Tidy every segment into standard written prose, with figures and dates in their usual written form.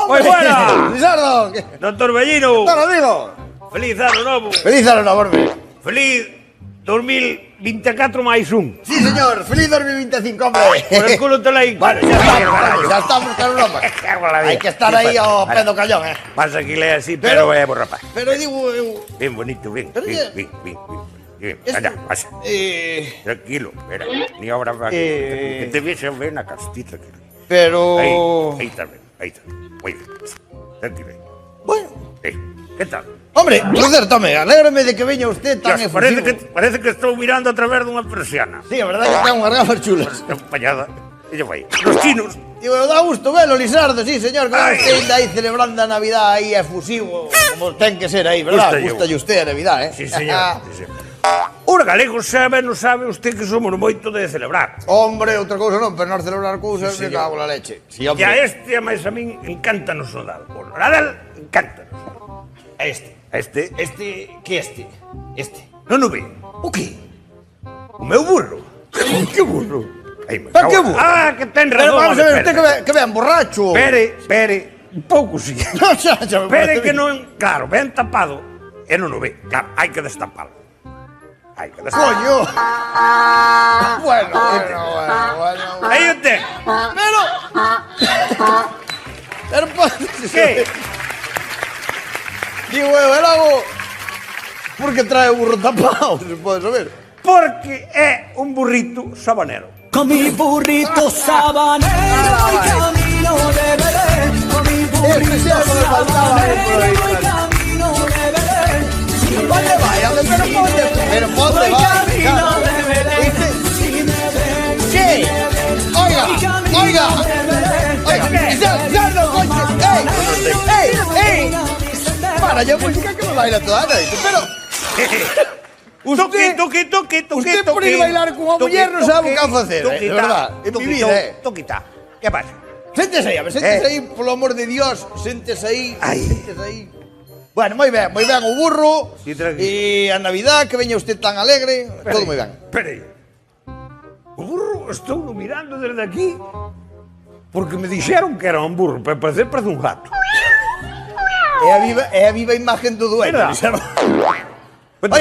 ¡Muy buena! ¡Lizardo! Doctor Bellino. ¡Doctor amigo! Feliz ano novo. ¡Feliz ano novo, hombre! Feliz 2024 máis un. Sí, señor. ¡Feliz 2025, hombre! Por el culo te la hinco. Bueno, ya estamos con Europa. Hay que estar aí ao pé do callón, Pasa que le así, pero é rapaz. Pero digo... Bien bonito, bien. Pero Bien. Anda, pasa. Tranquilo, espera. Ni ahora va. Que te viese ver na castita. Pero... Ahí está bien. Muy bien. Tranquilo. Bueno. ¿Qué tal? Hombre, por tome, alégrame de que veña usted tan efusivo. Parece que estou mirando a través dunha persiana. Sí, a verdade que ten unhas gafas chulas. Españada. Ella vai. Los chinos. Digo, dá gusto velo, Lizardo, sí, señor, que usted ainda aí celebrando a Navidad aí efusivo, como ten que ser aí, verdad? Gustalle usted a Navidad, Sí, señor. Os galegos non sabe usted que somos moito de celebrar. Hombre, outra cousa non, pero nós celebrar cousas me cago na leche. Sí, e a este, a máis a min, encántanos o Nadal. O Nadal, encántanos. A este. Que este? Non o ve? O que? O meu burro. Que burro? Pa que burro? Que ten razón. Pero vamos a ver, usted que ven borracho. Pere, un pouco sí. Pere que non, claro, ben tapado, e non o ve. Claro, hai que destapalo. Coño. Bueno. Aí o ten. Pero que? Digo eu, el hago... Por que trae o burro tapado, se pode saber? Porque é un burrito sabanero. Con mi burrito sabanero y camino de Belén. Con mi burrito sabanero y camino de Belén. ¿Dónde vaya? Pero ¿dónde vaya? ¿Qué? Oiga. ¡Ey! Para, ya música que me baila toda la noche, pero... Usted por ir a bailar con unha muller non sabe o que va a facer, de verdad, en mi vida, Toquita. Que pasa? Séntese aí, séntese aí, polo amor de Dios, séntese aí. Bueno, moi ben o burro, e a Navidad, que veña usted tan alegre, todo moi ben. Espera aí. O burro estou mirando desde aquí porque me dixeron que era un burro, pero parece un gato. É a viva imagen do dueño. Vete pa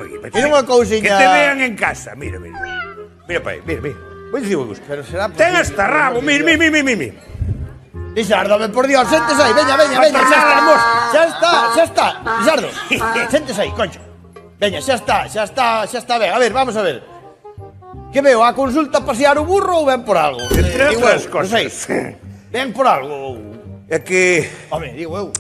aquí. Mira unha cousiña... Que te vean en casa, mira. Mira pa aí, mira. Vou dicir unha cousa. Ten hasta rabo, mira. Lizardo, por Dios, séntese aí, veña, xa está, Lizardo, séntese aí, concho. Veña, xa está ben, a ver, vamos a ver. Que veo, a consulta pasear o burro ou ven por algo? Entre outras cosas. Ven por algo. É que... Home, digo eu.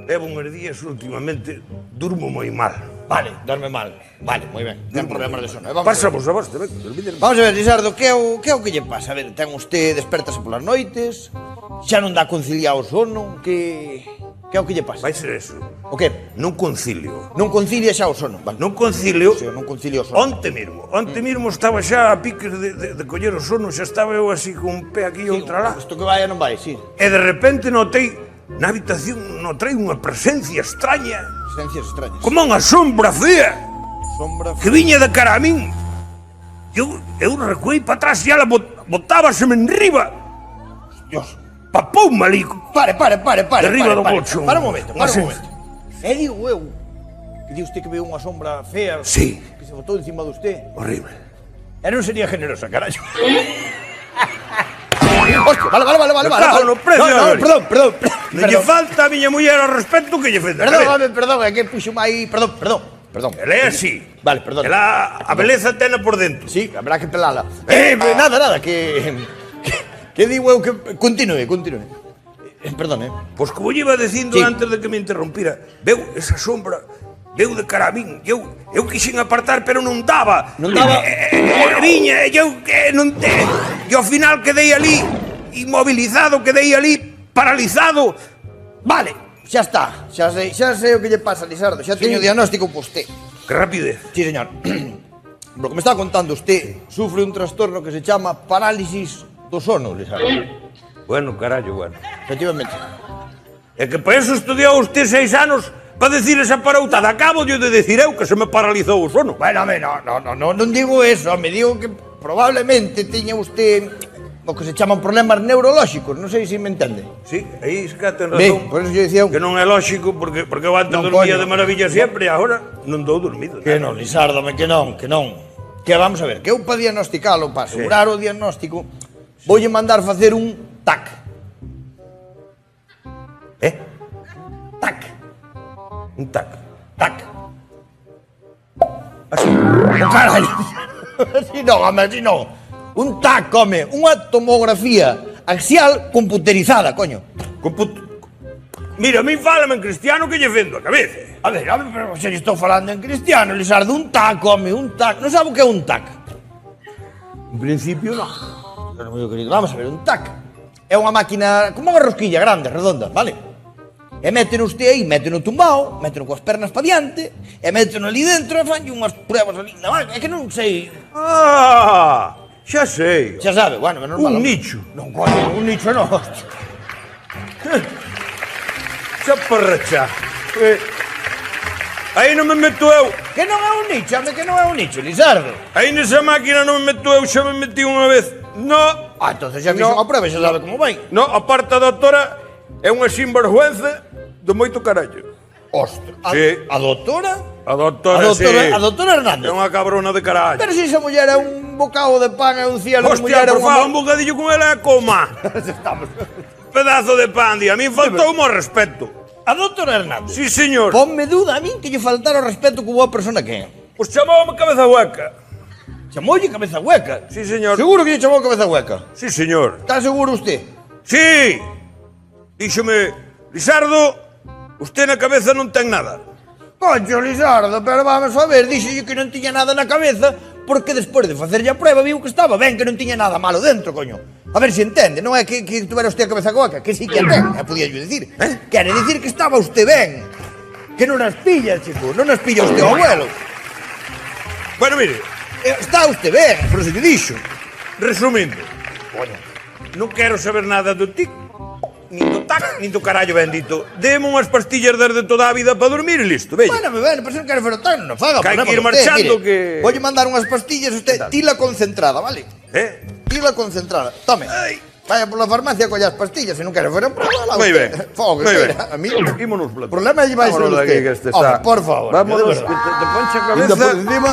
Levo uns días últimamente, durmo moi mal. Vale, dorme mal. Vale, moi ben, ten problemas de sono. Pasamos a vos, tamén. Vamos a ver, Lizardo, que é o que lle pasa? A ver, ten usted despertase polas noites, xa non dá conciliar o sono, que é o que lle pasa? Vai ser eso. O que? Non concilio. Non concilia xa o sono, vale. Non concilio. Sí, non concilio o sono. Onte mesmo estaba xa a piques de coller o sono, xa estaba eu así con un pé aquí e outra lá. Isto que vai non vai, sí. E de repente notei na habitación unha presencia extraña. Presencias extrañas. Como unha sombra fea. Que viña de cara a min. Eu recuei para atrás e ela botábaseme enriba. Dios. Papou malico. Pare. Derriba do colchón. Para un momento. E digo eu, que di usted que veo unha sombra fea. Sí. Que se botou encima de usted. Horrible. E non sería generosa, carallo. Hostia, vale. No, Perdón. Non lle falta a miña muller ao respeto que lle fenda. Perdón, é que puxo aí, perdón. Ela é así. Vale, perdón. Ela, a beleza tena por dentro. Sí, habrá que pelala. Nada, que digo eu que... Continúe. Perdón, Pois como lle iba dicindo antes de que me interrompira, veu esa sombra, veu de cara a min, eu quixen apartar, pero non daba. Viña, e eu que non te... E ao final quedei ali, inmobilizado, quedei ali, paralizado. Vale, xa está. Xa sei o que lle pasa, Lizardo. Xa teño diagnóstico por usted. Que rapidez. Sí, señor. Lo que me está contando usted, sufre un trastorno que se chama parálisis do sono, Lizardo. Bueno, carallo. Efectivamente. É que para eso estudiou usted 6 anos para decir esa paroutada. Acabo de decir eu que se me paralizou o sono. Bueno, non digo eso, me digo que probablemente teña usted o que se chaman problemas neurolóxicos, non sei se me entende. Sí, aí es que ten Ben, razón. por eso yo dicía Que non é lóxico, porque eu antes Non, dormía coño. de maravilla sempre, e agora non dou dormido. que non, Lisardo, que non. Que vamos a ver, que eu para diagnosticalo, para asegurar o diagnóstico, voulle mandar facer un TAC. TAC. Un tac. TAC. Así. O carallo. Así non, home, así non. Un TAC, home, unha tomografía axial computerizada, coño. Mira, a mí fálame en cristiano que lle fendo a cabeza. A ver, pero se lle estou falando en cristiano, Lisardo, un TAC, home, un TAC. Non sabe o que é un TAC? En principio, non. Pero, meu querido, vamos a ver, un TAC é unha máquina como unha rosquilla grande, redonda, vale? E meten usted aí, meten o tumbao, meten coas pernas pa diante, e meten ali dentro e fanlle unhas pruebas ali. Non, é que non sei. Ah, xa sei. Xa sabe, bueno, menos mal. Un nicho. Non, coño, un nicho non. Xa parracha. Aí non me meto eu. Que non é un nicho, home, que non é un nicho, Lisardo. Aí nesa máquina non me meto eu, xa me metí unha vez. No. Ah, entonces xa fixo unha prueba, xa sabe como vai. No, aparte a doutora é unha sinvergüenza do moito carallo. Ostras, Sí. a doutora? A doutora, A doutora Hernández. É unha cabrona de carallo. Pero se esa muller é un bocado de pan e un cielo de Hostia, muller é por unha... favor, un bocadillo con ela e coma. Estamos... Pedazo de pan, di. A mí faltou o respeto. A doutora Hernández. Sí, señor. Ponme duda a min que lle faltara o respeto como boa persona que é. Pois chamoume cabeza hueca. Chamoulle cabeza hueca. Sí, señor. Seguro que lle chamou cabeza hueca. Sí, señor. Está seguro usted? Sí. Díxome, Lisardo, usted na cabeza non ten nada. Concho, Lisardo, pero vamos a ver, dixelle que non tiña nada na cabeza porque despois de facerlle a prueba viu que estaba ben, que non tiña nada malo dentro, coño. A ver se entende, non é que tuvera usted a cabeza hueca, que sí que ten, podía yo dicir. Quere dicir que estaba usted ben, que non as pilla, chico, non as pilla usted o abuelo. Bueno, mire, Está usted ben, por eso lle dixo. resumindo, non quero saber nada do tic, nin do tac, nin do carallo bendito. Deme unhas pastillas desde toda a vida para dormir e listo, veña. Bueno, pero se non quero fer tan, non faga. Que hai que ir ponemos usted, marchando, mire, que- Voulle mandar unhas pastillas, usted, tila concentrada, vale? Tila concentrada. Tome. Ai. Vaya por la farmacia colla as pastillas, se non quero fer a prueba, la Moi ben, usted. Fogo, moi ben. mira, a mí... Ímonos, O problema é lleváis Vámonos de aquí, usted. que este Home, está. por favor. Vámonos, de que verdad. te ponche a Indo por cabeza. encima.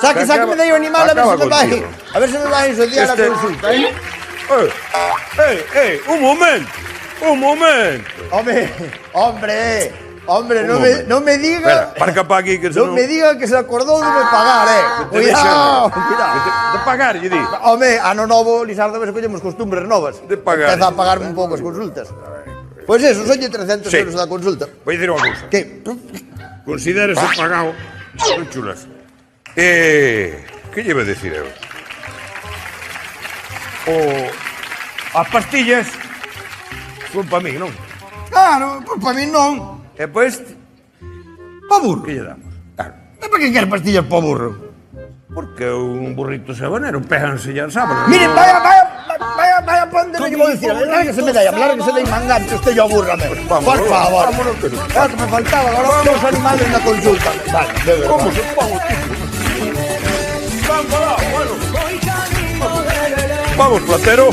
Saque, acaba- me dei o animal, a ver se acaba me vai. contigo. A ver se me vai a ensuciar a Este- consulta, ¿eh? Un momento, un momento. Hombre, Un non momento. me diga... Espera, parca pa aquí que se Non me diga que se acordou de me pagar, Te Cuidado, deixa- cuidado. De pagar, lle di. Home, ano novo, Lisardo, ves que collemos costumbres novas. De pagar. Empeza a pagarme un pouco as consultas. Pois eso, sonlle 300 Sí. euros da consulta. Voy a decir unha cousa. Que? Considérese pagado. Son chulas. Que lle iba a decir eu? As pastillas son pa mí, non? Claro, pues para mí non. E pois, Pa burro. que lle damos? Claro. E para que quer pastillas pa burro? Porque un burrito sabanero, péjanse ya sábanas. Mire, vaya, ponde, no lle vou dicir. Lárguese de aí, mangante, usted yo aburrame. Por favor. Vámonos, que Claro que me faltaba, agora os animales na consulta. Vale, de verdad. ¿Cómo se paga, tipo? Bueno. Vamos, platero.